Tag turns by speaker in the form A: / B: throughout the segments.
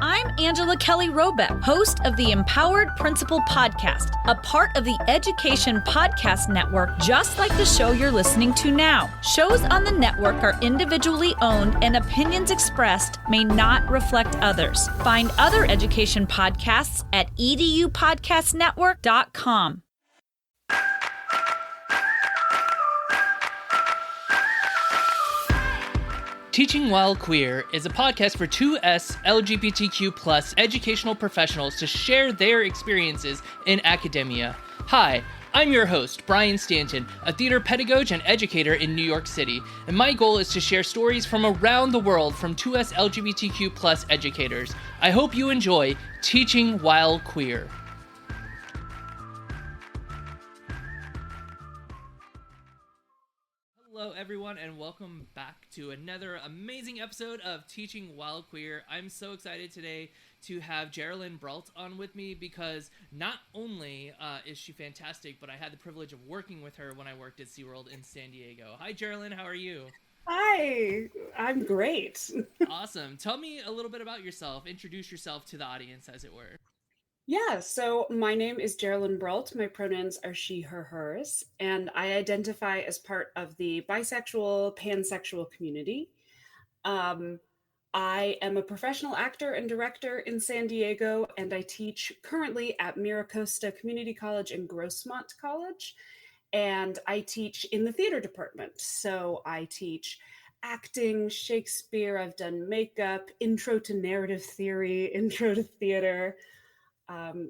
A: I'm Angela Kelly Robeck, host of the Empowered Principal Podcast, a part of the Education Podcast Network, just like the show you're listening to now. Shows on the network are individually owned and opinions expressed may not reflect others. Find other education podcasts at edupodcastnetwork.com.
B: Teaching While Queer is a podcast for 2S LGBTQ+ educational professionals to share their experiences in academia. Hi, I'm your host, Brian Stanton, a theater pedagogue and educator in New York City, and my goal is to share stories from around the world from 2S LGBTQ+ educators. I hope you enjoy Teaching While Queer. Hello everyone and welcome back to another amazing episode of Teaching While Queer. I'm so excited today to have Gerilyn Brault on with me because not only is she fantastic, but I had the privilege of working with her when I worked at SeaWorld in San Diego. Hi Gerilyn, how are you?
C: Hi, I'm great.
B: Awesome. Tell me a little bit about yourself. Introduce yourself to the audience, as it were.
C: Yeah, so my name is Gerilyn Brault. My pronouns are she, her, hers, and I identify as part of the bisexual, pansexual community. I am a professional actor and director in San Diego, and I teach currently at Miracosta Community College and Grossmont College, and I teach in the theater department. So I teach acting, Shakespeare, I've done makeup, intro to narrative theory, intro to theater.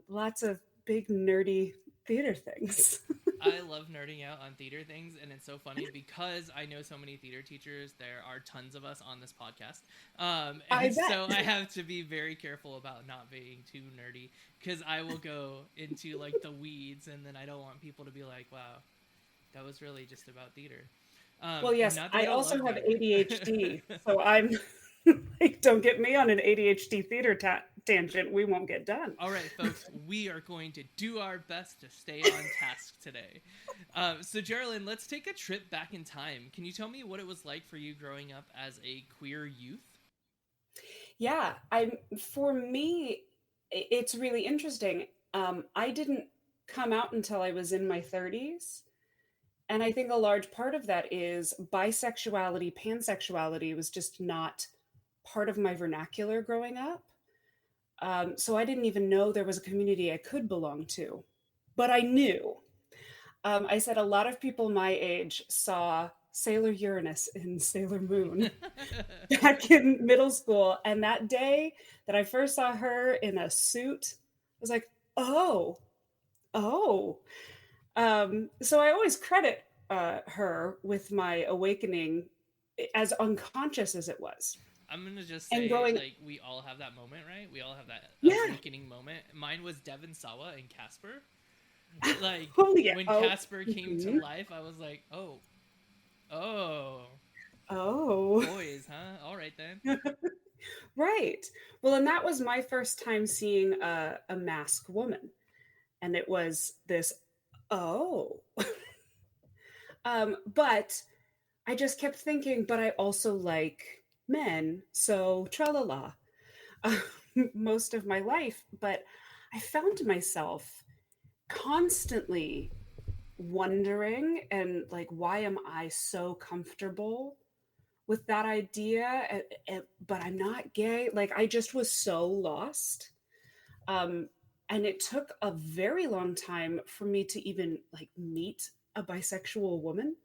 C: Lots of big nerdy theater things.
B: I love nerding out on theater things, and it's so funny because I know so many theater teachers. There are tons of us on this podcast, so I have to be very careful about not being too nerdy because I will go into like the weeds, and then I don't want people to be like, "Wow, that was really just about theater."
C: Well, yes, I also have ADHD, so I'm like, don't get me on an ADHD theater tangent. We won't get done.
B: All right, folks, we are going to do our best to stay on task today. So, Gerilyn, let's take a trip back in time. Can you tell me what it was like for you growing up as a queer youth?
C: Yeah, for me, it's really interesting. I didn't come out until I was in my 30s. And I think a large part of that is bisexuality, pansexuality was just not part of my vernacular growing up. So I didn't even know there was a community I could belong to, but I knew. I said a lot of people my age saw Sailor Uranus in Sailor Moon back in middle school. And that day that I first saw her in a suit, I was like, oh. So I always credit her with my awakening, as unconscious as it was.
B: I'm going to just say, like, we all have that moment, right? We all have that awakening moment. Mine was Devon Sawa and Casper. Like, when Casper came to life, I was like, oh, boys, huh? All right, then.
C: Right. Well, and that was my first time seeing a masked woman. And it was this, but I just kept thinking, but I also like men, so tra-la-la, most of my life. But I found myself constantly wondering and like, why am I so comfortable with that idea? But I'm not gay. Like, I just was so lost. And it took a very long time for me to even like meet a bisexual woman.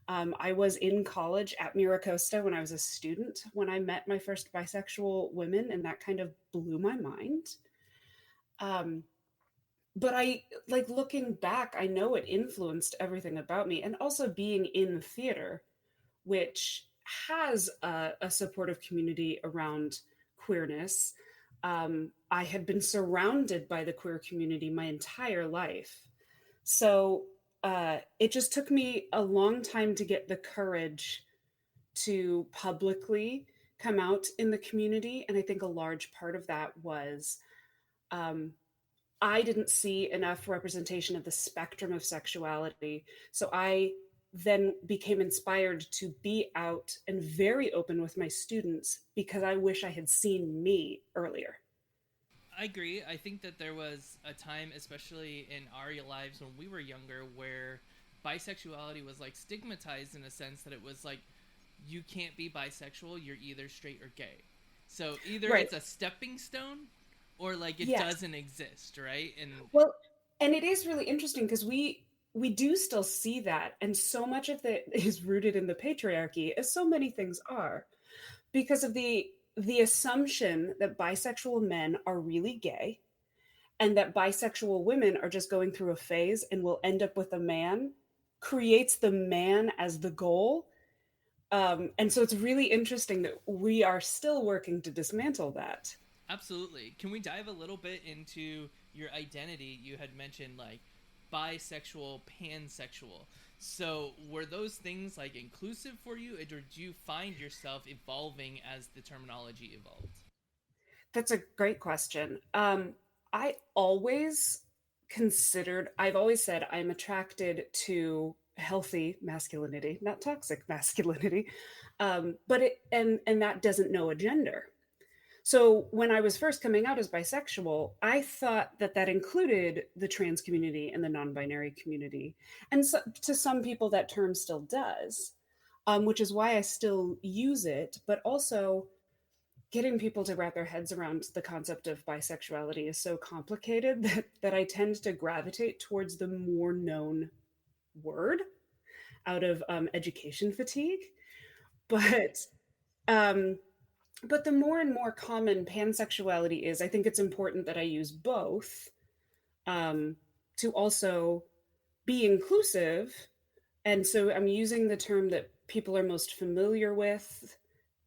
C: I was in college at Miracosta when I was a student when I met my first bisexual women, and that kind of blew my mind. But I, like, looking back, I know it influenced everything about me. And also being in theater, which has a supportive community around queerness. I had been surrounded by the queer community my entire life. So it just took me a long time to get the courage to publicly come out in the community. And I think a large part of that was I didn't see enough representation of the spectrum of sexuality. So I then became inspired to be out and very open with my students because I wish I had seen me earlier.
B: I agree. I think that there was a time, especially in our lives when we were younger, where bisexuality was like stigmatized in a sense that it was like you can't be bisexual, you're either straight or gay. So either
C: Right.
B: it's a stepping stone or like it
C: Yes.
B: doesn't exist, right? And
C: Well, and it is really interesting because we do still see that, and so much of it is rooted in the patriarchy, as so many things are, because of the assumption that bisexual men are really gay and that bisexual women are just going through a phase and will end up with a man, creates the man as the goal. And so it's really interesting that we are still working to dismantle that.
B: absolutely. Can we dive a little bit into your identity? You had mentioned like bisexual, pansexual. So were those things like inclusive for you, or did you find yourself evolving as the terminology evolved?
C: That's a great question. I always I've always said I'm attracted to healthy masculinity, not toxic masculinity. But and that doesn't know a gender. So when I was first coming out as bisexual, I thought that that included the trans community and the non-binary community. And so, to some people, that term still does, which is why I still use it. But also, getting people to wrap their heads around the concept of bisexuality is so complicated that I tend to gravitate towards the more known word out of education fatigue. But um, but the more and more common pansexuality is, I think it's important that I use both, um, to also be inclusive. And so I'm using the term that people are most familiar with,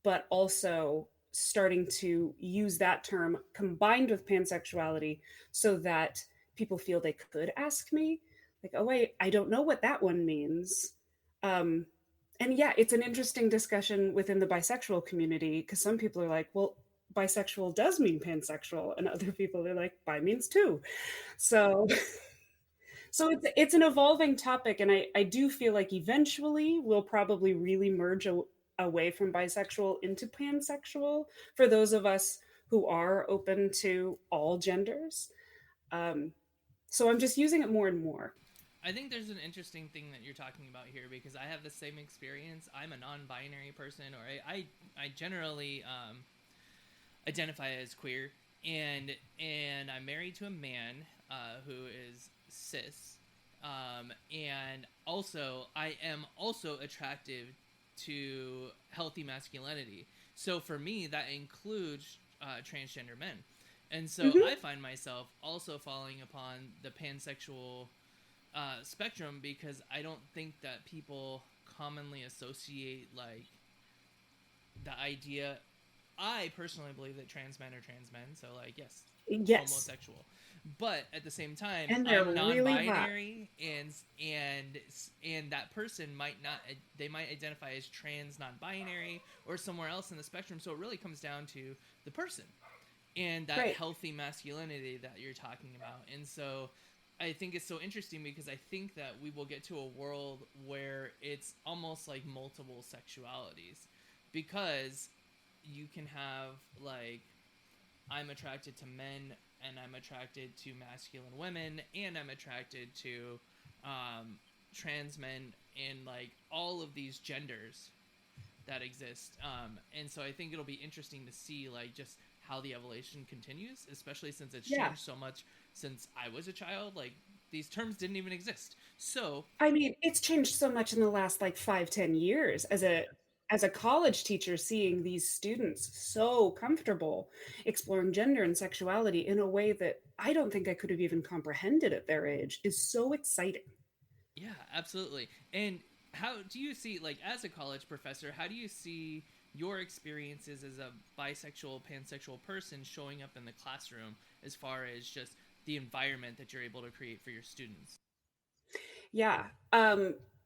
C: but also starting to use that term combined with pansexuality so that people feel they could ask me, like, oh, wait, I don't know what that one means. Um, and yeah, it's an interesting discussion within the bisexual community because some people are like, well, bisexual does mean pansexual, and other people are like, bi means two. So so it's an evolving topic, and I do feel like eventually we'll probably really merge away from bisexual into pansexual for those of us who are open to all genders. Um, so I'm just using it more and more.
B: I think there's an interesting thing that you're talking about here because I have the same experience. I'm a non-binary person, or I generally identify as queer, and I'm married to a man who is cis, and also I am also attractive to healthy masculinity. So for me, that includes transgender men, and so
C: Hmm.
B: I find myself also falling upon the pansexual spectrum because I don't think that people commonly associate like the idea. I personally believe that trans men are trans men, so like yes,
C: Yes,
B: homosexual. But at the same time,
C: and they're
B: I'm
C: really hot.
B: non-binary, and that person might not. They might identify as trans, non-binary, or somewhere else in the spectrum. So it really comes down to the person and that
C: Right.
B: healthy masculinity that you're talking about. And so I think it's so interesting because I think that we will get to a world where it's almost like multiple sexualities because you can have like I'm attracted to men and I'm attracted to masculine women and I'm attracted to um, trans men and like all of these genders that exist. And so I think it'll be interesting to see like just how the evolution continues, especially since it's
C: Yeah.
B: changed so much since I was a child. Like these terms didn't even exist. So
C: I mean, it's changed so much in the last like 5, 10 years as a college teacher, seeing these students so comfortable exploring gender and sexuality in a way that I don't think I could have even comprehended at their age is so exciting.
B: yeah, absolutely. And how do you see, like, as a college professor, how do you see your experiences as a bisexual, pansexual person showing up in the classroom as far as just the environment that you're able to create for your students?
C: Yeah.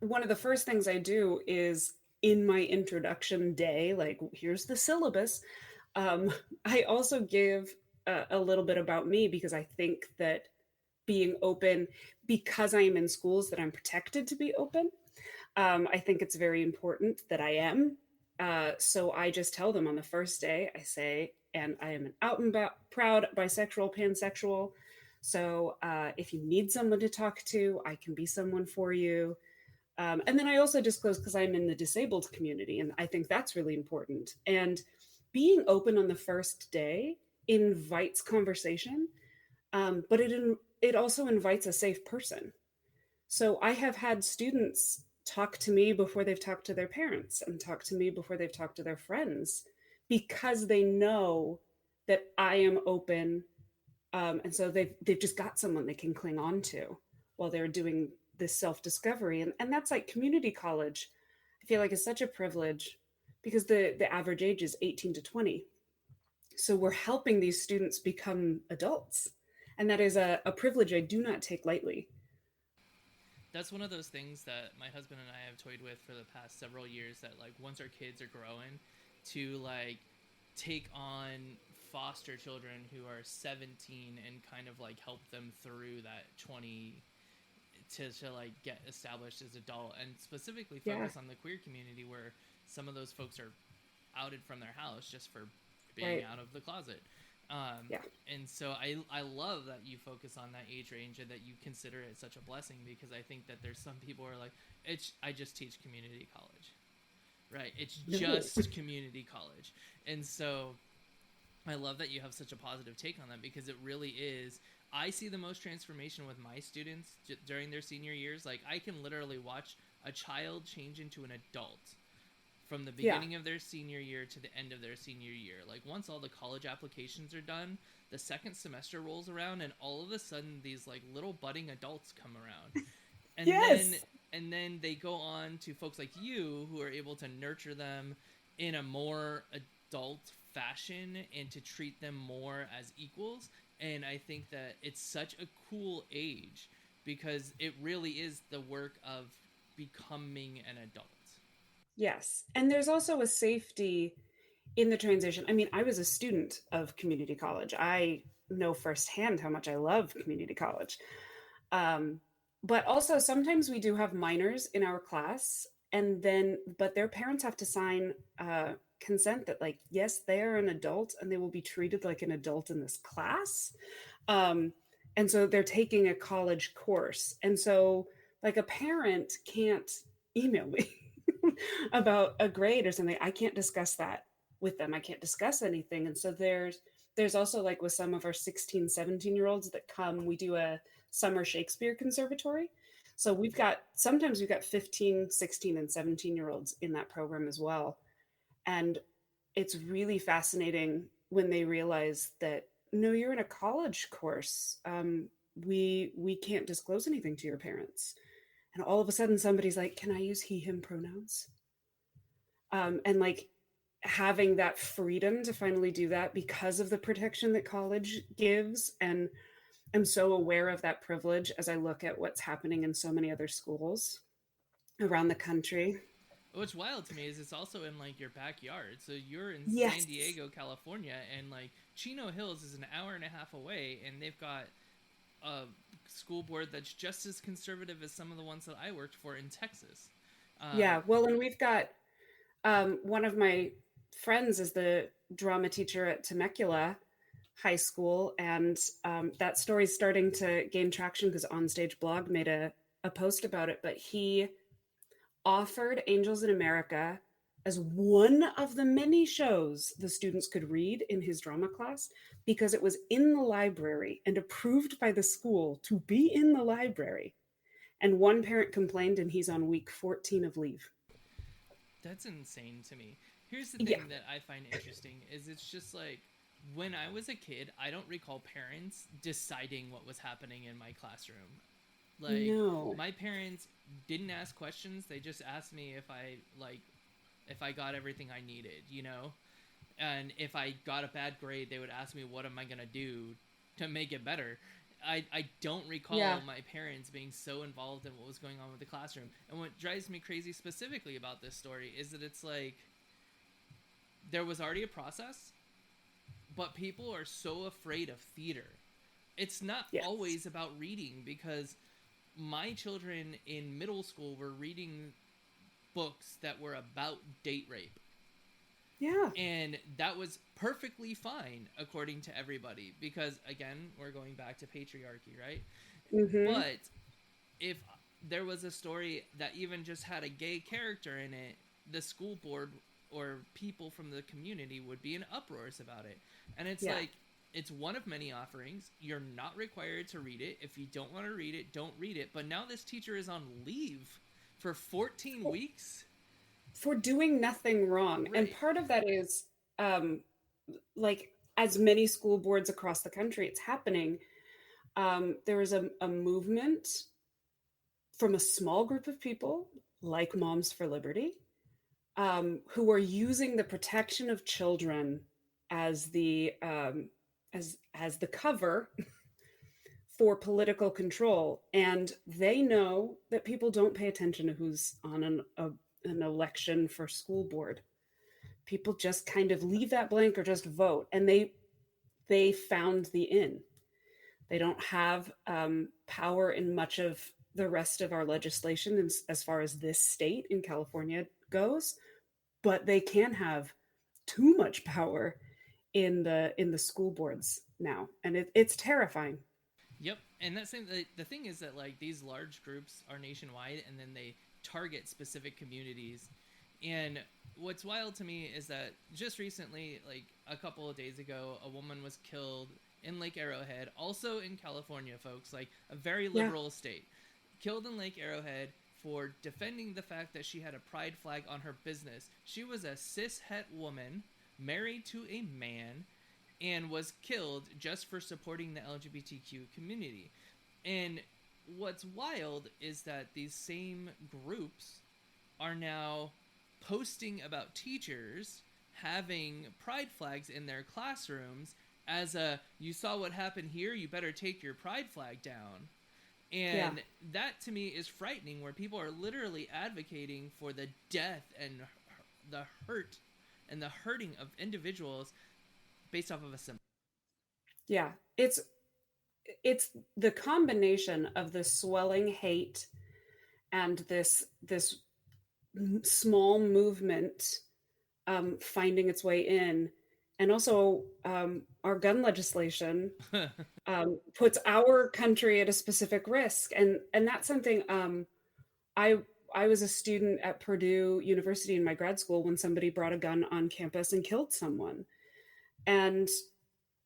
C: One of the first things I do is in my introduction day, like, here's the syllabus. Um, I also give a little bit about me because I think that being open, because I am in schools that I'm protected to be open, I think it's very important that I am. So I just tell them on the first day, I say, and I am an out and proud bisexual, pansexual. So if you need someone to talk to, I can be someone for you. And then I also disclose because I'm in the disabled community, and I think that's really important. And being open on the first day invites conversation, but it also invites a safe person. So I have had students talk to me before they've talked to their parents and talk to me before they've talked to their friends because they know that I am open. And so they've just got someone they can cling on to while they're doing this self-discovery. And that's like community college. I feel like it's such a privilege because the average age is 18 to 20. So we're helping these students become adults. And that is a privilege I do not take lightly.
B: That's one of those things that my husband and I have toyed with for the past several years, that like once our kids are growing, to like take on foster children who are 17 and kind of like help them through that 20 to like get established as adult, and specifically focus on the queer community where some of those folks are outed from their house just for being out of the closet. And so I love that you focus on that age range and that you consider it such a blessing, because I think that there's some people who are like, I just teach community college, right? It's just community college. And so I love that you have such a positive take on that, because it really is. I see the most transformation with my students during their senior years. Like, I can literally watch a child change into an adult from the beginning of their senior year to the end of their senior year. Like, once all the college applications are done, the second semester rolls around, and all of a sudden these like little budding adults come around. And then they go on to folks like you who are able to nurture them in a more adult fashion and to treat them more as equals. And I think that it's such a cool age, because it really is the work of becoming an adult.
C: Yes. And there's also a safety in the transition. I mean, I was a student of community college. I know firsthand how much I love community college. But also sometimes we do have minors in our class, but their parents have to sign consent that, like, yes, they are an adult and they will be treated like an adult in this class. And so they're taking a college course. And so like a parent can't email me about a grade or something. I can't discuss that with them. I can't discuss anything. And so there's also, like, with some of our 16, 17-year-olds that come, we do a summer Shakespeare conservatory. So sometimes we've got 15, 16, and 17-year-olds in that program as well. And it's really fascinating when they realize that, no, you're in a college course. We can't disclose anything to your parents. And all of a sudden somebody's like, can I use he, him pronouns? And like having that freedom to finally do that because of the protection that college gives. And I'm so aware of that privilege as I look at what's happening in so many other schools around the country.
B: What's wild to me is it's also in like your backyard. So you're in
C: Yes.
B: San Diego, California, and like Chino Hills is an hour and a half away, and they've got a school board that's just as conservative as some of the ones that I worked for in Texas.
C: Well, and we've got one of my friends is the drama teacher at Temecula High School, and that story's starting to gain traction because Onstage Blog made a post about it. But he offered Angels in America as one of the many shows the students could read in his drama class because it was in the library and approved by the school to be in the library. And one parent complained, and he's on week 14 of leave.
B: That's insane to me. Here's the thing that I find interesting is it's just like, when I was a kid, I don't recall parents deciding what was happening in my classroom. Like,
C: no.
B: My parents didn't ask questions. They just asked me if I got everything I needed, you know? And if I got a bad grade, they would ask me, what am I going to do to make it better? I don't recall my parents being so involved in what was going on with the classroom. And what drives me crazy specifically about this story is that it's like, there was already a process, but people are so afraid of theater. It's not always about reading, because my children in middle school were reading books that were about date rape.
C: Yeah.
B: And that was perfectly fine according to everybody, because again, we're going back to patriarchy, right?
C: Mm-hmm.
B: But if there was a story that even just had a gay character in it, the school board or people from the community would be in uproars about it. And it's
C: Yeah.
B: like, it's one of many offerings. You're not required to read it. If you don't want to read it, don't read it. But now this teacher is on leave for 14 weeks.
C: For doing nothing wrong. And
B: Right.
C: part of that is, like, as many school boards across the country, it's happening. There is a movement from a small group of people, like Moms for Liberty, who are using the protection of children as the as the cover for political control. And they know that people don't pay attention to who's on an election for school board. People just kind of leave that blank or just vote, and they found the in. They don't have power in much of the rest of our legislation as far as this state in California goes, but they can have too much power in the school boards now, and it's terrifying.
B: Yep, and that's the thing is that like these large groups are nationwide, and then they target specific communities. And what's wild to me is that just recently, like a couple of days ago, a woman was killed in Lake Arrowhead, also in California, folks, like a very
C: Yeah.
B: liberal state, killed in Lake Arrowhead for defending the fact that she had a pride flag on her business. She was a cis-het woman married to a man and was killed just for supporting the LGBTQ community. And what's wild is that these same groups are now posting about teachers having pride flags in their classrooms as a, you saw what happened here, you better take your pride flag down.
C: Yeah.
B: And that to me is frightening, where people are literally advocating for the death and the hurt and the hurting of individuals based off of a symbol.
C: Yeah. It's the combination of the swelling hate and this small movement finding its way in, and also our gun legislation puts our country at a specific risk, and that's something. I was a student at Purdue University in my grad school when somebody brought a gun on campus and killed someone, and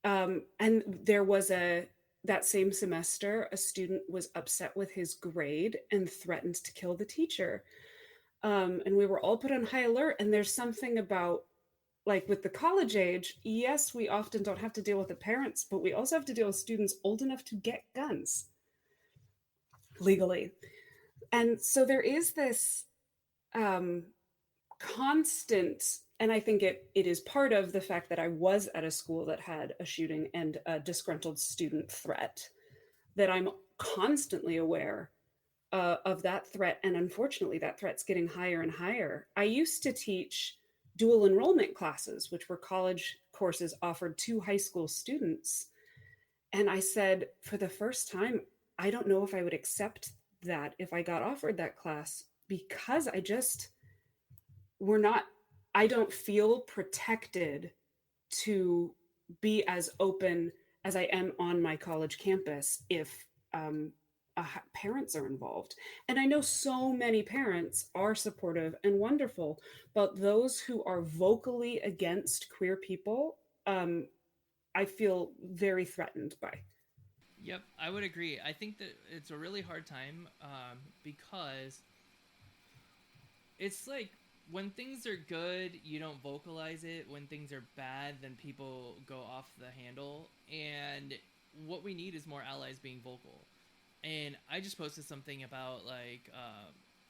C: there was a that same semester a student was upset with his grade and threatened to kill the teacher. And we were all put on high alert. And there's something about, like, with the college age, yes, we often don't have to deal with the parents, but we also have to deal with students old enough to get guns legally. And so there is this constant, and I think it is part of the fact that I was at a school that had a shooting and a disgruntled student threat, that I'm constantly aware of that threat. And unfortunately, that threat's getting higher and higher. I used to teach dual enrollment classes, which were college courses offered to high school students. And I said, for the first time, I don't know if I would accept that if I got offered that class, because we're not, I don't feel protected to be as open as I am on my college campus if parents are involved. And I know so many parents are supportive and wonderful, but those who are vocally against queer people, I feel very threatened by.
B: Yep, I would agree. I think that it's a really hard time because it's like when things are good, you don't vocalize it. When things are bad, then people go off the handle. And what we need is more allies being vocal. And I just posted something about like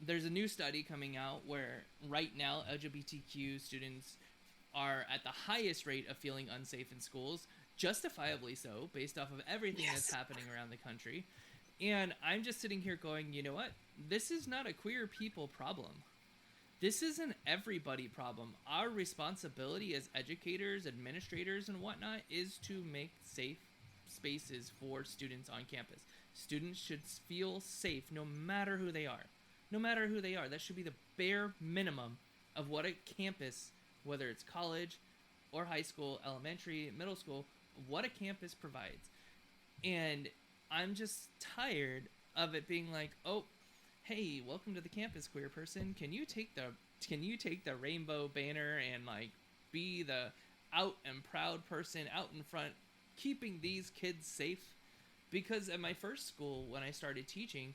B: there's a new study coming out where right now LGBTQ students are at the highest rate of feeling unsafe in schools, justifiably so, based off of everything that's happening around the country. And I'm just sitting here going, you know what? This is not a queer people problem. This is an everybody problem. Our responsibility as educators, administrators, and whatnot is to make safe spaces for students on campus. Students should feel safe no matter who they are. No matter who they are. That should be the bare minimum of what a campus whether it's college or high school, elementary, middle school, what a campus provides. And I'm just tired of it being like, oh, hey, welcome to the campus, queer person. Can you take the rainbow banner and like be the out and proud person out in front, keeping these kids safe? Because at my first school, when I started teaching,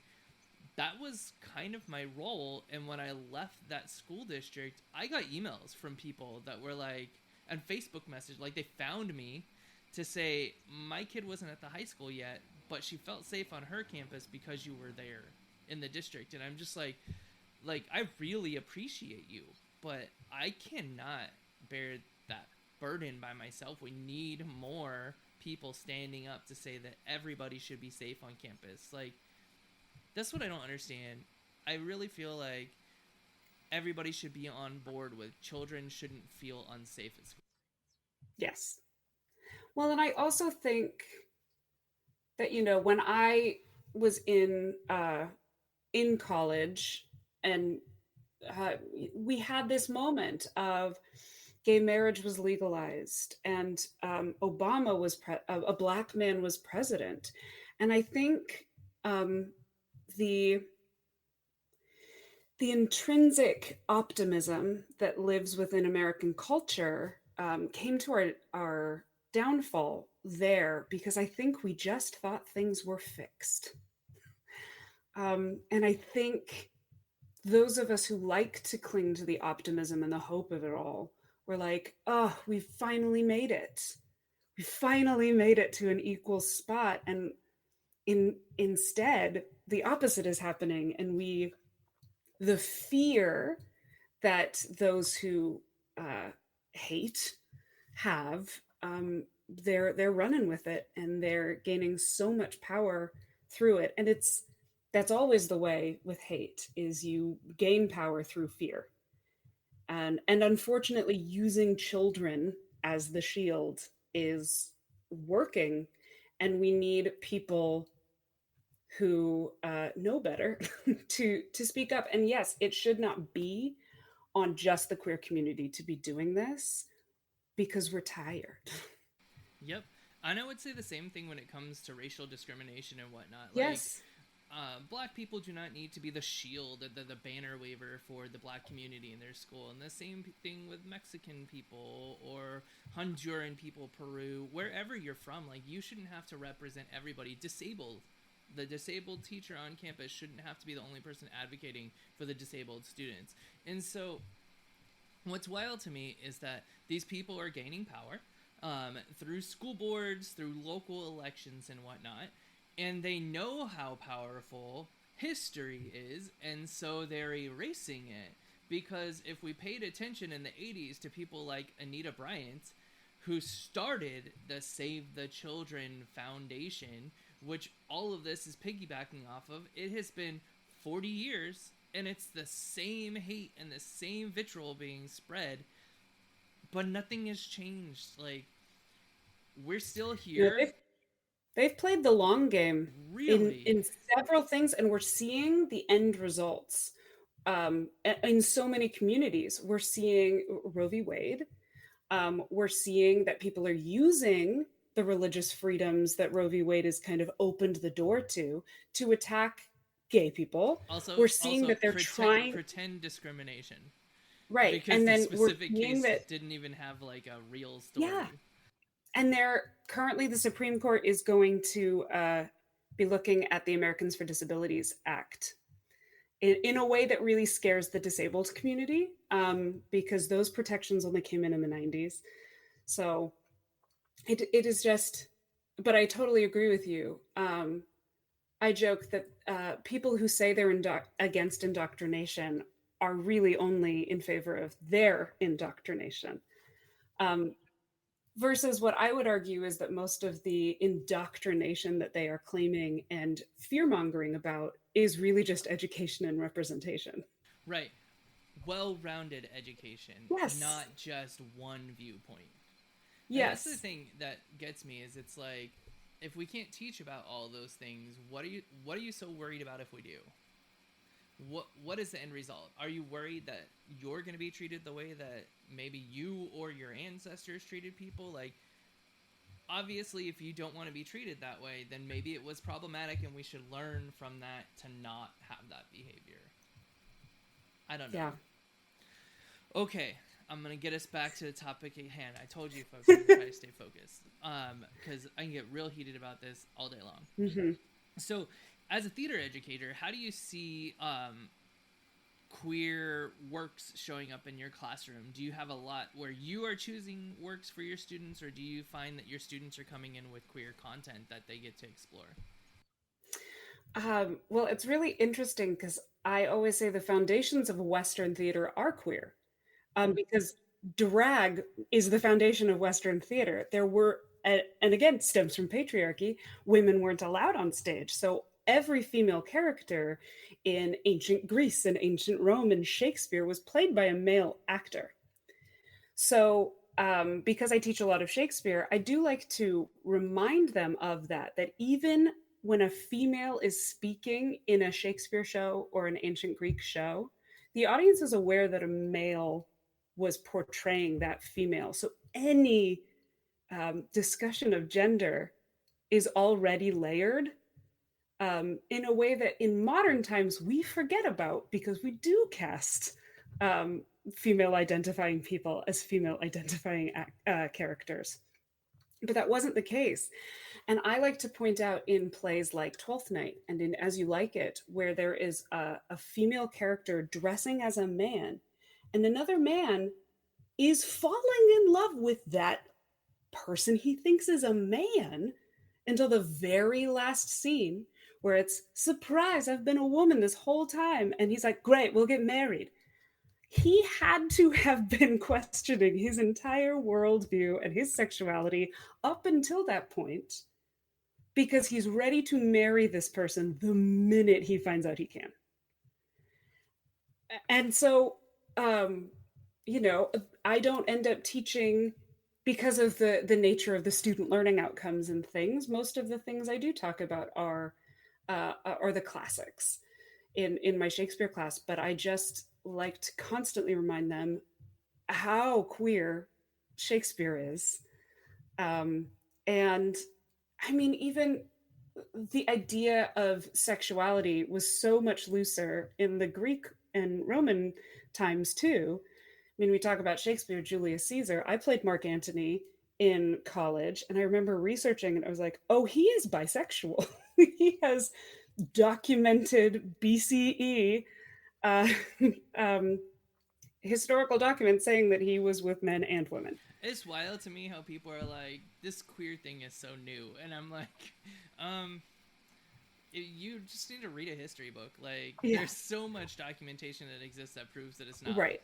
B: that was kind of my role. And when I left that school district, I got emails from people that were like, and Facebook message, like they found me to say, my kid wasn't at the high school yet, but she felt safe on her campus because you were there in the district. And I'm just like I really appreciate you, but I cannot bear that burden by myself. We need more people standing up to say that everybody should be safe on campus. Like, that's what I don't understand. I really feel like everybody should be on board with children shouldn't feel unsafe at school.
C: Yes. Well, and I also think that, you know, when I was in college, and we had this moment of gay marriage was legalized, and Obama was a Black man was president, and I think the intrinsic optimism that lives within American culture came to our downfall there, because I think we just thought things were fixed. And I think those of us who like to cling to the optimism and the hope of it all, we're like, oh, we finally made it. We finally made it to an equal spot. And instead, the opposite is happening. And the fear that those who hate have, they're running with it, and they're gaining so much power through it. And that's always the way with hate, is you gain power through fear. And unfortunately, using children as the shield is working. And we need people who know better to speak up. And yes, it should not be on just the queer community to be doing this, because we're tired.
B: Yep. And I would say the same thing when it comes to racial discrimination and whatnot.
C: Yes.
B: Black people do not need to be the shield, the banner waver for the Black community in their school. And the same thing with Mexican people or Honduran people, Peru, wherever you're from. Like, you shouldn't have to represent everybody. The disabled teacher on campus shouldn't have to be the only person advocating for the disabled students. And so what's wild to me is that these people are gaining power through school boards, through local elections and whatnot, and they know how powerful history is, and so they're erasing it. Because if we paid attention in the 80s to people like Anita Bryant, who started the Save the Children Foundation, which all of this is piggybacking off of, it has been 40 years, and it's the same hate and the same vitriol being spread, but nothing has changed. Like, we're still here.
C: Yeah, they've played the long game,
B: really,
C: in several things, and we're seeing the end results in so many communities. We're seeing Roe v. Wade. We're seeing that people are using the religious freedoms that Roe v. Wade has kind of opened the door to attack gay people.
B: Also,
C: we're seeing that they're trying
B: pretend discrimination,
C: right?
B: Because
C: and
B: the
C: then
B: specific
C: we're seeing
B: case
C: that
B: didn't even have like a real story.
C: Yeah, and they're currently, the Supreme Court is going to be looking at the Americans for Disabilities Act in a way that really scares the disabled community, because those protections only came in the 90s. So it is just, but I totally agree with you. I joke that people who say they're against indoctrination are really only in favor of their indoctrination. Versus what I would argue is that most of the indoctrination that they are claiming and fear-mongering about is really just education and representation.
B: Right. Well-rounded education,
C: Yes.
B: Not just one viewpoint.
C: Yes.
B: And that's the thing that gets me, is it's like, if we can't teach about all those things, what are you so worried about if we do? what is the end result? Are you worried that you're going to be treated the way that maybe you or your ancestors treated people? Like, obviously, if you don't want to be treated that way, then maybe it was problematic and we should learn from that to not have that behavior. I don't know.
C: Yeah.
B: Okay, I'm going to get us back to the topic at hand. I told you folks I'm going to try to stay focused, because I can get real heated about this all day long.
C: Mm-hmm.
B: So, as a theater educator, how do you see queer works showing up in your classroom? Do you have a lot where you are choosing works for your students, or do you find that your students are coming in with queer content that they get to explore?
C: Well, it's really interesting because I always say the foundations of Western theater are queer, because drag is the foundation of Western theater. There were, and again, stems from patriarchy, women weren't allowed on stage. So every female character in ancient Greece and ancient Rome and Shakespeare was played by a male actor. So, because I teach a lot of Shakespeare, I do like to remind them of that even when a female is speaking in a Shakespeare show or an ancient Greek show, the audience is aware that a male was portraying that female. So any discussion of gender is already layered, in a way that in modern times we forget about, because we do cast female identifying people as female identifying characters. But that wasn't the case. And I like to point out in plays like Twelfth Night and in As You Like It, where there is a female character dressing as a man, and another man is falling in love with that person he thinks is a man until the very last scene, where it's, surprise, I've been a woman this whole time. And he's like, great, we'll get married. He had to have been questioning his entire worldview and his sexuality up until that point, because he's ready to marry this person the minute he finds out he can. And so, I don't end up teaching, because of the nature of the student learning outcomes and things. Most of the things I do talk about are the classics in my Shakespeare class, but I just like to constantly remind them how queer Shakespeare is. And I mean, even the idea of sexuality was so much looser in the Greek and Roman times too. I mean, we talk about Shakespeare, Julius Caesar. I played Mark Antony in college, and I remember researching, and I was like, oh, he is bisexual. He has documented BCE historical documents saying that he was with men and women.
B: It's wild to me how people are like, this queer thing is so new, and I'm like, you just need to read a history book. Like, yeah. There's so much documentation that exists that proves that it's not.
C: Right.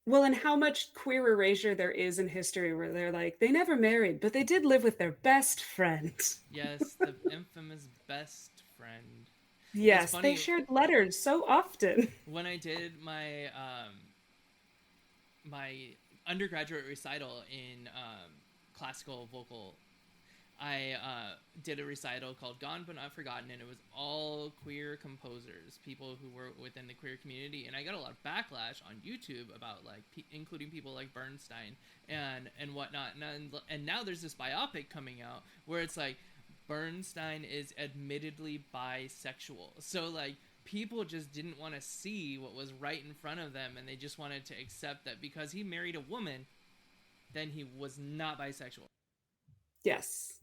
C: Well, and how much queer erasure there is in history, where they're like, they never married, but they did live with their best friend.
B: Yes, the infamous best friend.
C: Yes, they shared letters so often.
B: When I did my my undergraduate recital in classical vocal, I did a recital called Gone But Not Forgotten, and it was all queer composers, people who were within the queer community, and I got a lot of backlash on YouTube about, like, including people like Bernstein and whatnot, and now there's this biopic coming out where it's like, Bernstein is admittedly bisexual, so, like, people just didn't want to see what was right in front of them, and they just wanted to accept that because he married a woman, then he was not bisexual.
C: Yes.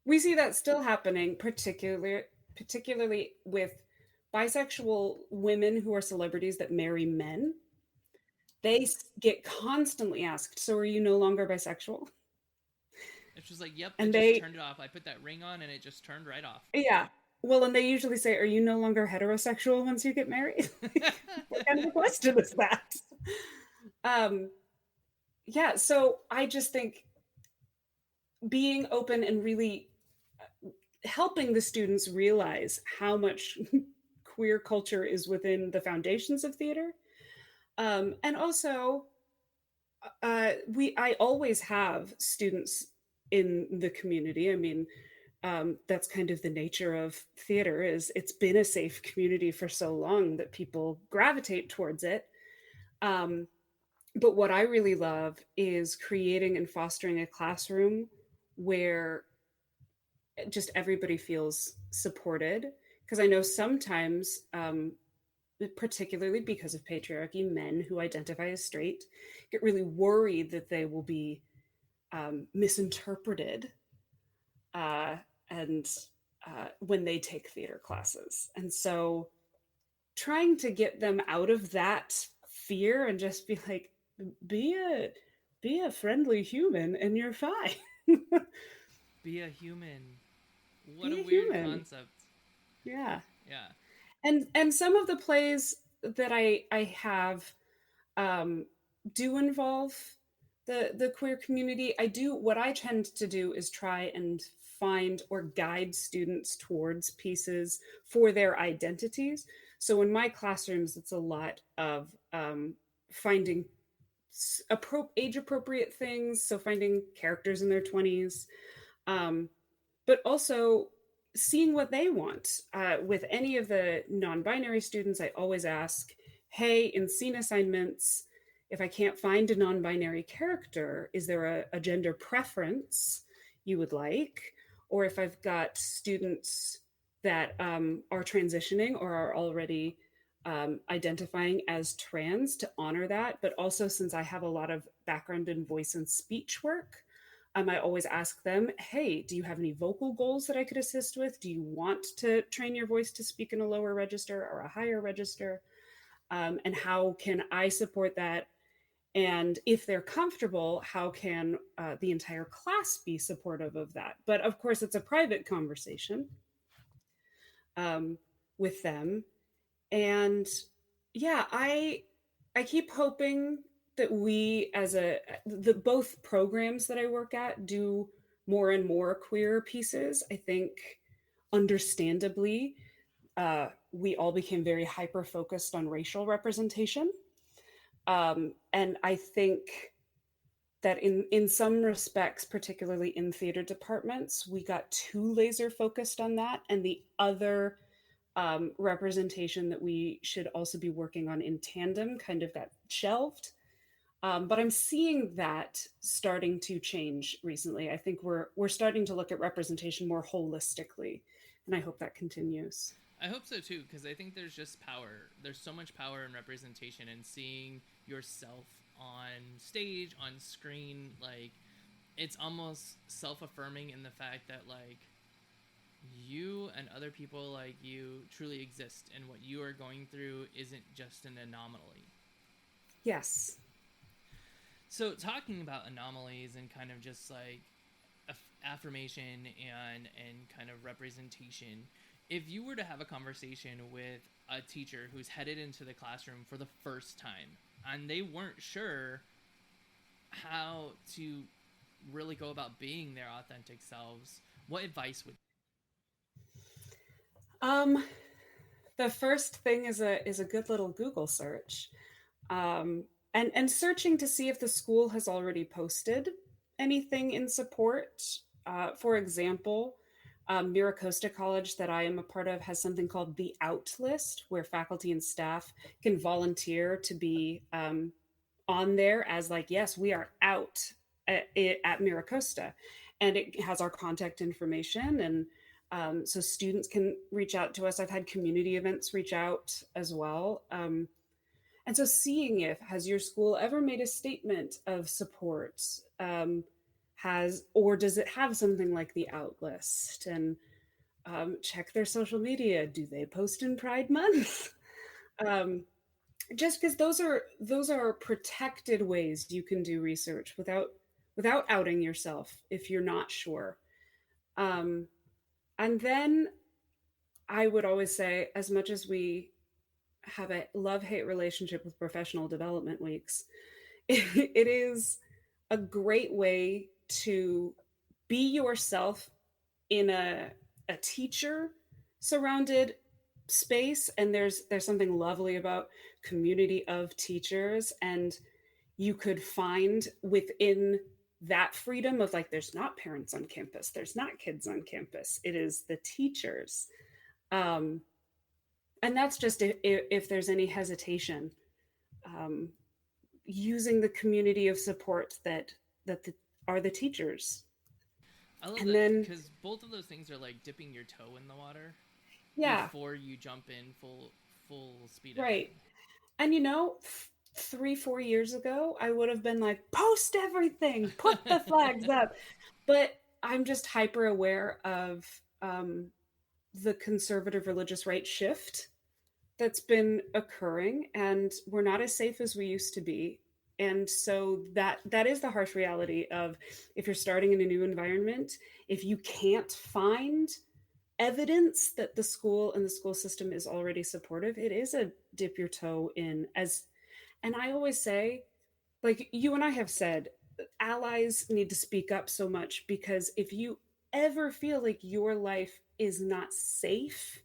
C: We see that still happening, particularly with bisexual women who are celebrities that marry men. They get constantly asked, so are you no longer bisexual?
B: It's just like, yep, and they just turned it off. I put that ring on and it just turned right off.
C: Yeah. Well, and they usually say, are you no longer heterosexual once you get married? What kind of question is that? Yeah, so I just think being open and really helping the students realize how much queer culture is within the foundations of theater. And also, I always have students in the community. I mean, That's kind of the nature of theater, is it's been a safe community for so long that people gravitate towards it. But what I really love is creating and fostering a classroom where just everybody feels supported. Because I know sometimes, particularly because of patriarchy, men who identify as straight get really worried that they will be misinterpreted uh, and when they take theater classes. And so trying to get them out of that fear and just be like, be a be a friendly human and you're fine.
B: Be a human. What
C: Be
B: a
C: a
B: weird
C: human.
B: concept.
C: Yeah.
B: Yeah.
C: And some of the plays that I have um, do involve the queer community. What I tend to do is try and find or guide students towards pieces for their identities. So in my classrooms, it's a lot of finding age appropriate things. So finding characters in their 20s, um, but also seeing what they want. With any of the non binary students, I always ask, hey, in scene assignments, if I can't find a non binary character, is there a gender preference you would like? Or if I've got students that are transitioning or are already identifying as trans, to honor that. But also, since I have a lot of background in voice and speech work, I always ask them, hey, do you have any vocal goals that I could assist with? Do you want to train your voice to speak in a lower register or a higher register? And how can I support that? And if they're comfortable, how can the entire class be supportive of that? But of course, it's a private conversation with them. And yeah, I keep hoping that we, as the both programs that I work at, do more and more queer pieces. I think understandably, we all became very hyper focused on racial representation. And I think that in some respects, particularly in theater departments, we got too laser focused on that, and the other representation that we should also be working on in tandem kind of got shelved. But I'm seeing that starting to change recently. I think we're starting to look at representation more holistically, and I hope that continues.
B: I hope so too, because I think there's just power. There's so much power in representation and seeing yourself on stage, on screen. Like, it's almost self affirming in the fact that, like, you and other people like you truly exist, and what you are going through isn't just an anomaly.
C: Yes.
B: So, talking about anomalies and kind of just like affirmation and kind of representation, if you were to have a conversation with a teacher who's headed into the classroom for the first time and they weren't sure how to really go about being their authentic selves, what advice would
C: Um, the first thing is a good little Google search, and searching to see if the school has already posted anything in support. For example, Miracosta College, that I am a part of, has something called the Out List, where faculty and staff can volunteer to be on there as like, yes, we are out at Miracosta, and it has our contact information, and so students can reach out to us. I've had community events reach out as well. And so seeing if, has your school ever made a statement of support? Or does it have something like the Out List? And check their social media. Do they post in Pride Month? Just because those are protected ways you can do research without outing yourself if you're not sure. And then I would always say, as much as we have a love-hate relationship with professional development weeks, it is a great way to be yourself in a teacher surrounded space. And there's something lovely about community of teachers, and you could find within that freedom of like, there's not parents on campus, there's not kids on campus, it is the teachers. um, and that's just if there's any hesitation, um, using the community of support that are the teachers.
B: I love
C: And
B: that
C: then,
B: because both of those things are like dipping your toe in the water
C: yeah,
B: before you jump in full speed ahead.
C: right. And 3-4 years ago, I would have been like, post everything, put the flags up. But I'm just hyper aware of the conservative religious right shift that's been occurring, and we're not as safe as we used to be. And so that is the harsh reality of, if you're starting in a new environment, if you can't find evidence that the school and the school system is already supportive, it is a dip your toe in. As and I always say, like you and I have said, allies need to speak up so much, because if you ever feel like your life is not safe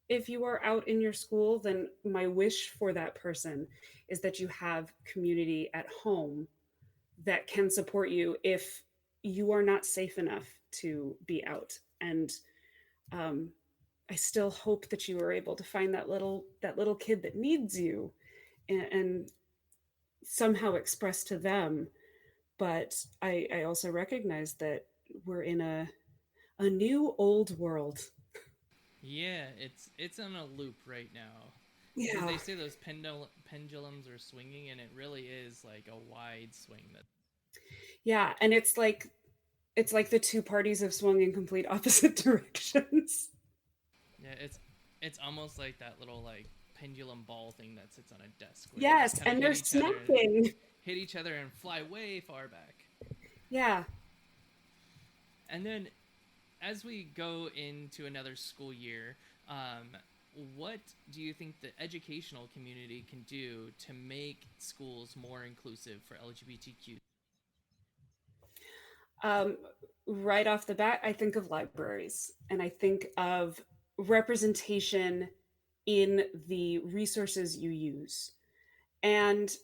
C: if you are out in your school, then my wish for that person is that you have community at home that can support you if you are not safe enough to be out. And um, I still hope that you are able to find that little kid that needs you, and somehow express to them. But I also recognize that we're in a new old world.
B: Yeah, it's on a loop right now because
C: Yeah.
B: they say those pendulums are swinging, and it really is like a wide swing. That
C: Yeah, and it's like the two parties have swung in complete opposite directions.
B: yeah, it's almost like that little like pendulum ball thing that sits on a desk where they just
C: Yes,
B: kind of
C: and they're snapping.
B: hit each other and fly way far back.
C: Yeah.
B: And then as we go into another school year, what do you think the educational community can do to make schools more inclusive for LGBTQ?
C: Um, right off the bat, I think of libraries, and I think of representation in the resources you use. And,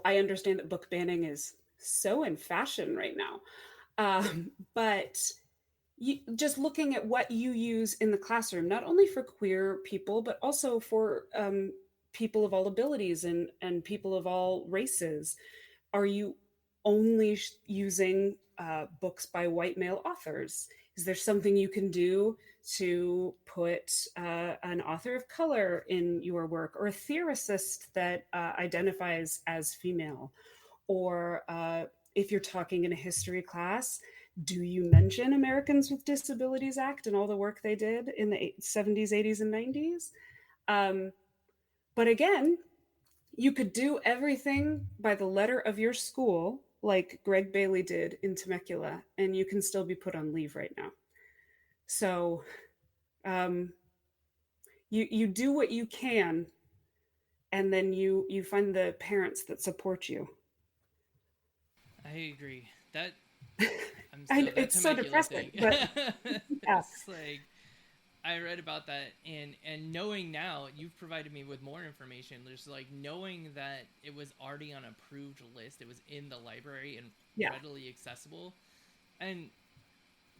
C: I understand that book banning is so in fashion right now. But just looking at what you use in the classroom, not only for queer people, but also for people of all abilities and people of all races. Are you only using books by white male authors? Is there something you can do to put an author of color in your work, or a theorist that identifies as female? Or if you're talking in a history class, do you mention Americans with Disabilities Act and all the work they did in the 70s, 80s, and 90s? But again, you could do everything by the letter of your school, like Greg Bailey did in Temecula, and you can still be put on leave right now. So um, you do what you can, and then you find the parents that support you.
B: I agree. That that
C: It's so
B: Temecula
C: depressing,
B: thing.
C: but yeah,
B: It's like I read about that, and knowing now, you've provided me with more information. There's like knowing that it was already on an approved list, it was in the library and
C: yeah,
B: readily accessible, and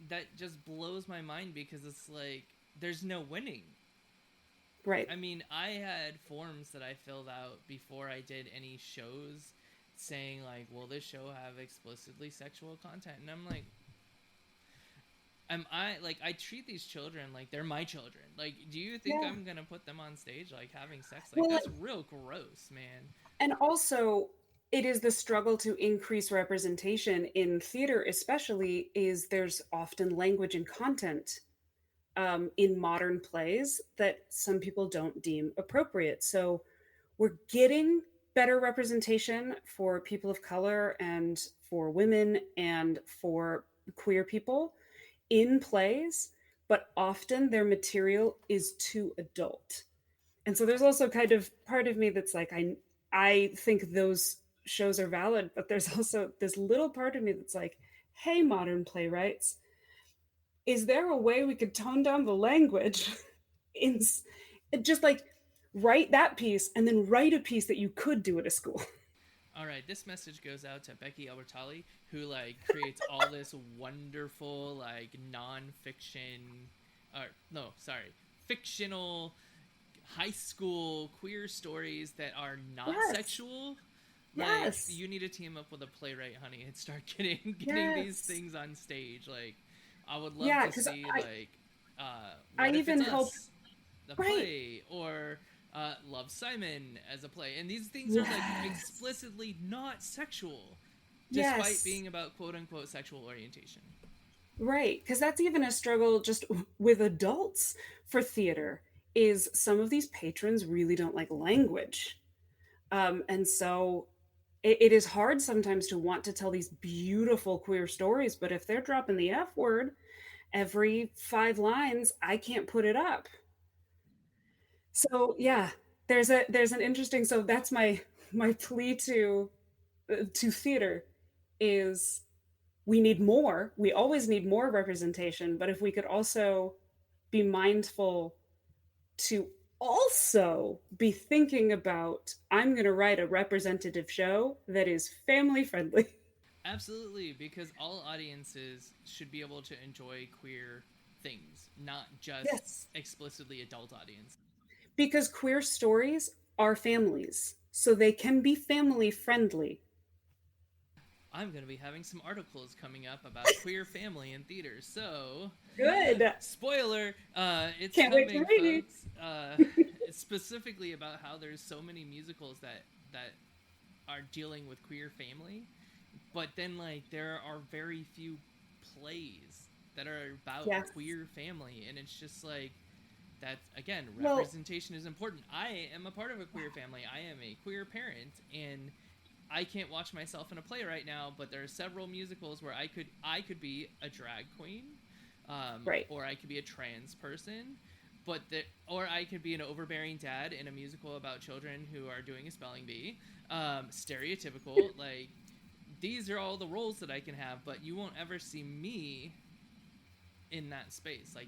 B: that just blows my mind because it's like there's no winning.
C: right.
B: I mean, I had forms that I filled out before I did any shows saying like, will this show have explicitly sexual content? And I'm like, am I like, I treat these children like they're my children. Like, do you think
C: Yeah.
B: I'm gonna put them on stage like having sex? Like,
C: Well,
B: that's real gross, man.
C: and also, it is the struggle to increase representation in theater, especially, is there's often language and content in modern plays that some people don't deem appropriate. So we're getting better representation for people of color and for women and for queer people in plays, but often their material is too adult. And so there's also kind of part of me that's like, I think those shows are valid, but there's also this little part of me that's like, hey, modern playwrights, is there a way we could tone down the language in just like write that piece and then write a piece that you could do at a school?
B: All right, this message goes out to Becky Albertalli, who like creates all this wonderful like non-fiction, or no, sorry, fictional high school queer stories that are not
C: Yes.
B: sexual. Like
C: Yes.
B: you need to team up with a playwright, honey, and start getting these
C: Yes.
B: things on stage. Like I would love
C: Yeah,
B: to
C: because
B: see like
C: I
B: what if it's
C: even helped.
B: us, the
C: Right.
B: play, or Love Simon as a play, and these things are like
C: Yes.
B: explicitly not sexual, despite
C: Yes.
B: being about quote unquote sexual orientation.
C: Right. Because that's even a struggle just with adults for theater, is some of these patrons really don't like language. And so it is hard sometimes to want to tell these beautiful queer stories, but if they're dropping the F word every 5 lines, I can't put it up. So yeah, there's an interesting, so that's my plea to theater is we need more. We always need more representation, but if we could also be mindful to also be thinking about, I'm going to write a representative show that is family friendly.
B: Absolutely, because all audiences should be able to enjoy queer things, not just
C: Yes.
B: explicitly adult audiences.
C: Because queer stories are families, so they can be family friendly.
B: I'm going to be having some articles coming up about queer family in theaters. So,
C: Good.
B: spoiler, it's
C: Can't wait to
B: coming,
C: read.
B: folks. It's specifically about how there's so many musicals that are dealing with queer family, but then like there are very few plays that are about
C: Yes.
B: queer family, and it's just like that's again
C: Well,
B: representation is important. I am a part of a queer family. I am a queer parent, and I can't watch myself in a play right now, but there are several musicals where I could be a drag queen,
C: right.
B: or I could be a trans person, or I could be an overbearing dad in a musical about children who are doing a spelling bee. Stereotypical, like these are all the roles that I can have, but you won't ever see me in that space. Like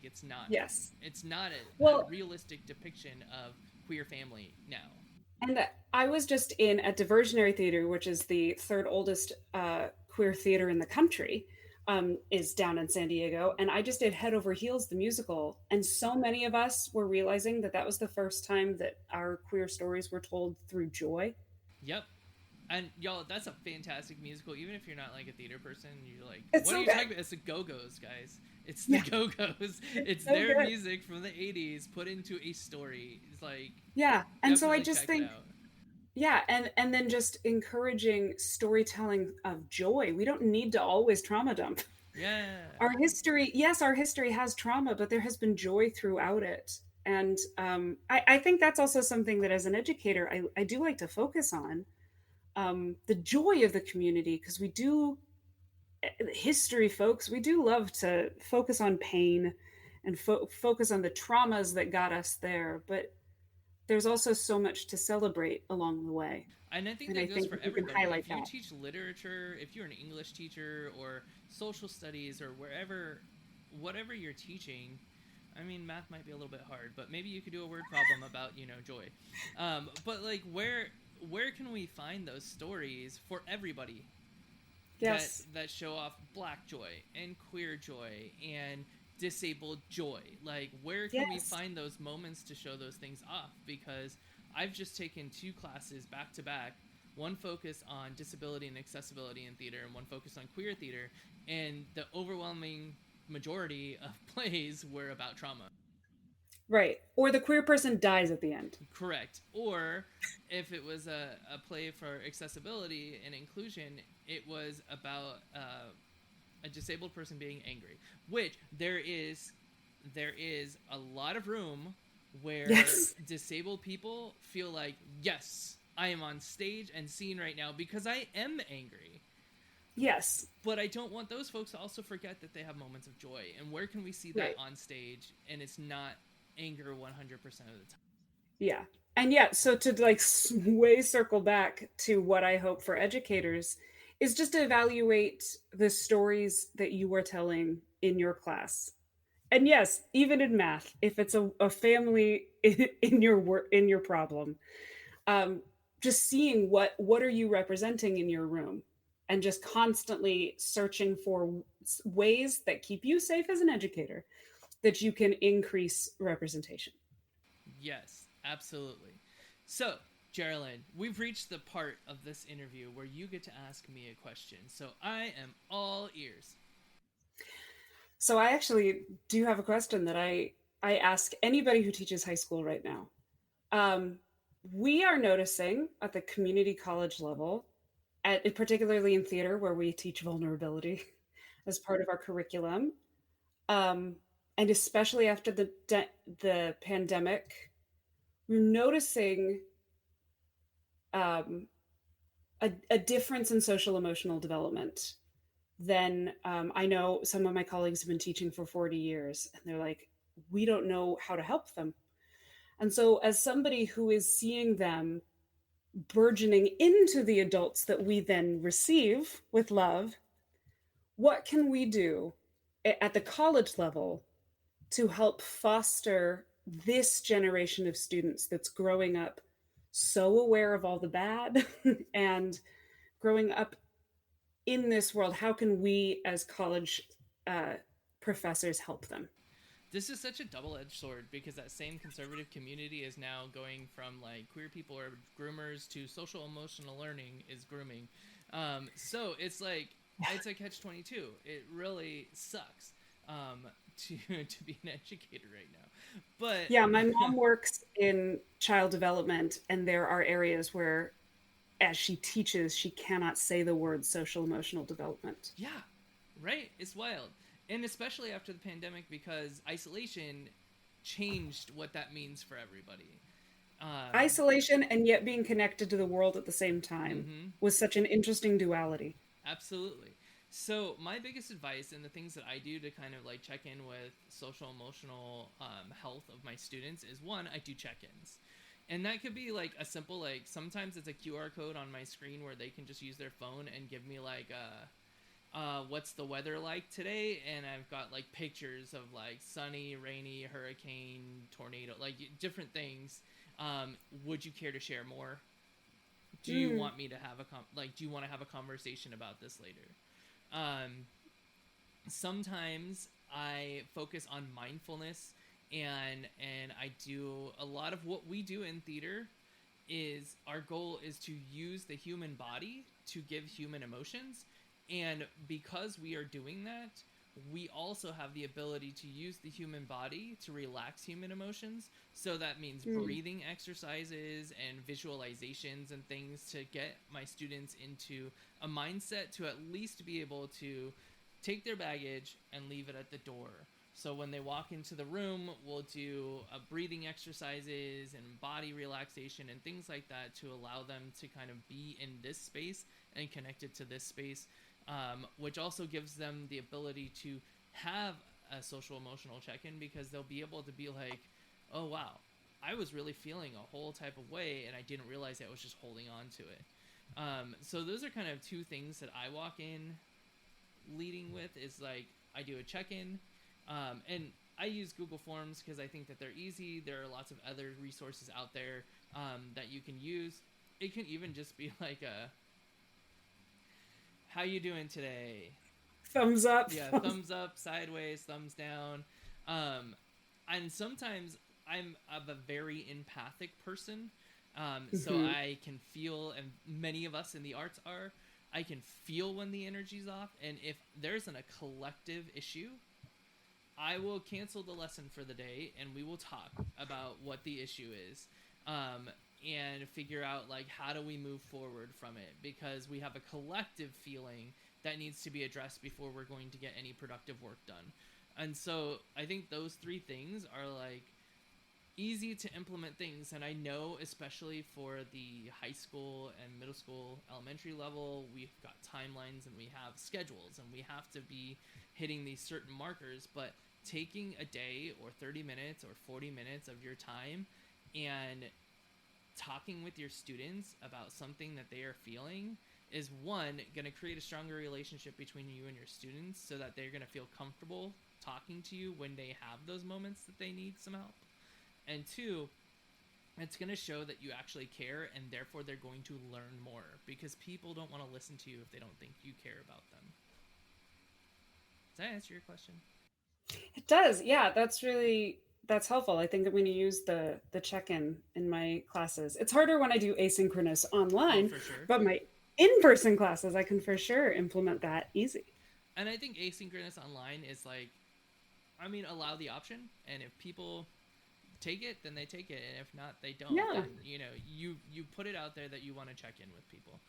C: Yes.
B: it's not a
C: Well,
B: realistic depiction of queer family now.
C: and I was just in at Diversionary Theater, which is the third oldest queer theater in the country, is down in San Diego. And I just did Head Over Heels, the musical. And so many of us were realizing that that was the first time that our queer stories were told through joy.
B: Yep. And y'all, that's a fantastic musical. Even if you're not like a theater person, you're like,
C: It's
B: what are
C: so
B: you
C: good.
B: talking about? It's the Go Go's, guys. It's the
C: Yeah,
B: Go Go's. It's
C: so
B: their
C: good.
B: music from the '80s put into a story. It's like
C: Yeah. And so I
B: definitely
C: just
B: check it
C: think,
B: out.
C: yeah, and then just encouraging storytelling of joy. We don't need to always trauma dump.
B: Yeah.
C: Our history, yes, our history has trauma, but there has been joy throughout it. And I think that's also something that as an educator, I do like to focus on, the joy of the community, because we do, history folks, we do love to focus on pain and focus on the traumas that got us there. But there's also so much to celebrate along the way.
B: And I think
C: And I
B: that goes
C: think
B: for
C: we can
B: everybody.
C: highlight
B: If you
C: that.
B: teach literature, if you're an English teacher or social studies or whatever you're teaching, I mean, math might be a little bit hard, but maybe you could do a word problem about joy. But like, where can we find those stories for everybody that
C: Yes.
B: that show off Black joy and queer joy and disabled joy? Like, where can we
C: Yes.
B: find those moments to show those things off? Because I've just taken 2 classes back to back, one focus on disability and accessibility in theater and one focus on queer theater, and the overwhelming majority of plays were about trauma.
C: Right. Or the queer person dies at the end.
B: Correct. Or if it was a play for accessibility and inclusion, it was about a disabled person being angry, which there is a lot of room where
C: Yes.
B: disabled people feel like, yes, I am on stage and seen right now because I am angry.
C: Yes.
B: But I don't want those folks to also forget that they have moments of joy. And where can we see that
C: Right.
B: on stage and it's not anger 100% of the time?
C: Yeah. And yeah, so to like way circle back to what I hope for educators is just to evaluate the stories that you are telling in your class. And yes, even in math, if it's a family in your work, in your problem, um, just seeing what are you representing in your room, and just constantly searching for ways that keep you safe as an educator, that you can increase representation.
B: Yes, absolutely. So, Gerilyn, we've reached the part of this interview where you get to ask me a question. So I am all ears.
C: So I actually do have a question that I ask anybody who teaches high school right now. We are noticing at the community college level, particularly in theater, where we teach vulnerability as part of our curriculum, and especially after the pandemic, we're noticing a difference in social emotional development. Then I know some of my colleagues have been teaching for 40 years, and they're like, we don't know how to help them. And so, as somebody who is seeing them burgeoning into the adults that we then receive with love, what can we do at the college level to help foster this generation of students that's growing up so aware of all the bad and growing up in this world? How can we as college professors help them?
B: This is such a double-edged sword, because that same conservative community is now going from like queer people are groomers to social emotional learning is grooming. So it's like, it's a catch-22. It really sucks to be an educator right now. But
C: yeah, my mom works in child development, and there are areas where, as she teaches, she cannot say the word social emotional development.
B: yeah, right? It's wild. And especially after the pandemic, because isolation changed what that means for everybody.
C: Isolation and yet being connected to the world at the same time was such an interesting duality.
B: Absolutely. So my biggest advice, and the things that I do to kind of like check in with social emotional health of my students, is one, I do check-ins. And that could be like a simple, like sometimes it's a QR code on my screen where they can just use their phone and give me like what's the weather like today, and I've got like pictures of like sunny, rainy, hurricane, tornado, like different things. Would you care to share more? Do you want me to have do you want to have a conversation about this later? Sometimes I focus on mindfulness, and I do a lot of what we do in theater. Is our goal is to use the human body to give human emotions, and because we are doing that, we also have the ability to use the human body to relax human emotions. So that means breathing exercises and visualizations and things to get my students into a mindset to at least be able to take their baggage and leave it at the door. So when they walk into the room, we'll do breathing exercises and body relaxation and things like that to allow them to kind of be in this space and connected to this space, which also gives them the ability to have a social emotional check-in, because they'll be able to be like, oh wow, I was really feeling a whole type of way and I didn't realize I was just holding on to it. So those are kind of two things that I walk in leading with, is like I do a check-in, and I use Google Forms because I think that they're easy. There are lots of other resources out there that you can use. It can even just be like a, how you doing today?
C: Thumbs up.
B: Yeah, thumbs up, sideways, thumbs down. And sometimes I'm of a very empathic person, so I can feel, and many of us in the arts are, I can feel when the energy's off, and if there's a collective issue, I will cancel the lesson for the day, and we will talk about what the issue is, and figure out like how do we move forward from it, because we have a collective feeling that needs to be addressed before we're going to get any productive work done. And so I think those three things are like easy to implement things, and I know especially for the high school and middle school, elementary level, we've got timelines and we have schedules and we have to be hitting these certain markers, but taking a day or 30 minutes or 40 minutes of your time and talking with your students about something that they are feeling is, one, going to create a stronger relationship between you and your students, so that they're going to feel comfortable talking to you when they have those moments that they need some help. And two, it's going to show that you actually care, and therefore they're going to learn more, because people don't want to listen to you if they don't think you care about them. Does that answer your question?
C: It does. Yeah, that's helpful. I think that when you use the check-in in my classes, it's harder when I do asynchronous online,
B: for sure.
C: But my in-person classes, I can for sure implement that easy.
B: And I think asynchronous online is like, I mean, allow the option, and if people take it, then they take it, and if not, they don't.
C: Yeah.
B: Then, you know, you put it out there that you want to check in with people.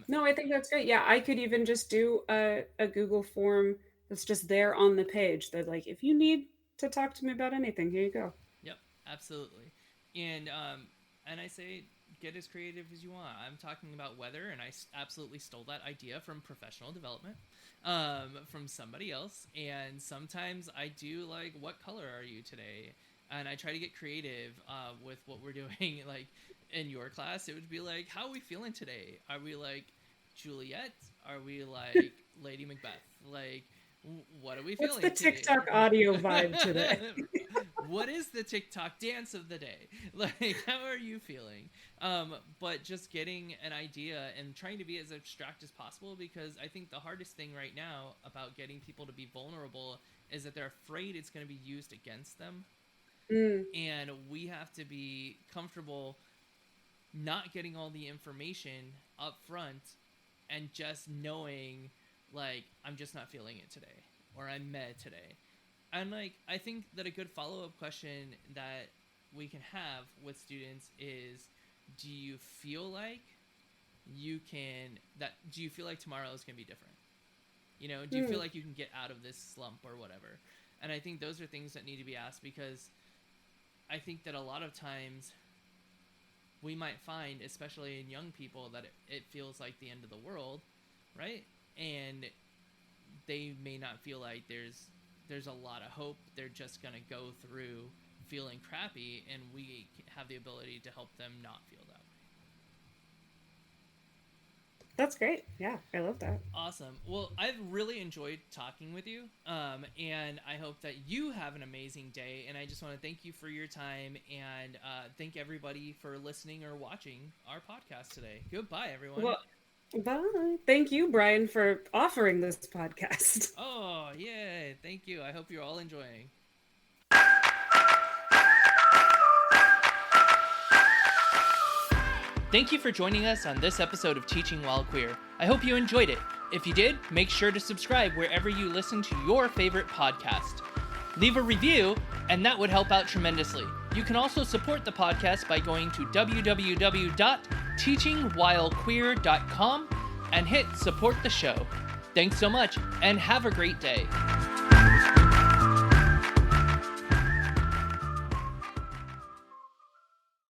C: No, I think that's great. Yeah, I could even just do a Google form that's just there on the page that, like, if you need to talk to me about anything, here you go.
B: Yep, absolutely. And I say, get as creative as you want. I'm talking about weather, and I absolutely stole that idea from professional development, from somebody else. And sometimes I do, like, what color are you today? And I try to get creative with what we're doing. Like, in your class, it would be like, how are we feeling today? Are we like Juliet? Are we like Lady Macbeth? Like, what are we feeling today?
C: What's the TikTok audio vibe today?
B: What is the TikTok dance of the day? Like, how are you feeling? But just getting an idea and trying to be as abstract as possible, because I think the hardest thing right now about getting people to be vulnerable is that they're afraid it's going to be used against them. And we have to be comfortable not getting all the information up front and just knowing, like, I'm just not feeling it today, or I'm meh today. And, like, I think that a good follow-up question that we can have with students is, do you feel like tomorrow is going to be different? You know, do you feel like you can get out of this slump or whatever? And I think those are things that need to be asked, because I think that a lot of times we might find, especially in young people, that it feels like the end of the world, right? And they may not feel like there's a lot of hope. They're just going to go through feeling crappy, and we have the ability to help them not feel that way.
C: That's great. Yeah, I love that.
B: Awesome. Well, I've really enjoyed talking with you, and I hope that you have an amazing day, and I just want to thank you for your time, and thank everybody for listening or watching our podcast today. Goodbye, everyone.
C: Well, bye. Thank you, Brian, for offering this podcast.
B: Oh, yeah. Thank you. I hope you're all enjoying. Thank you for joining us on this episode of Teaching While Queer. I hope you enjoyed it. If you did, make sure to subscribe wherever you listen to your favorite podcast. Leave a review, and that would help out tremendously. You can also support the podcast by going to www.teachingwhilequeer.com and hit support the show. Thanks so much, and have a great day.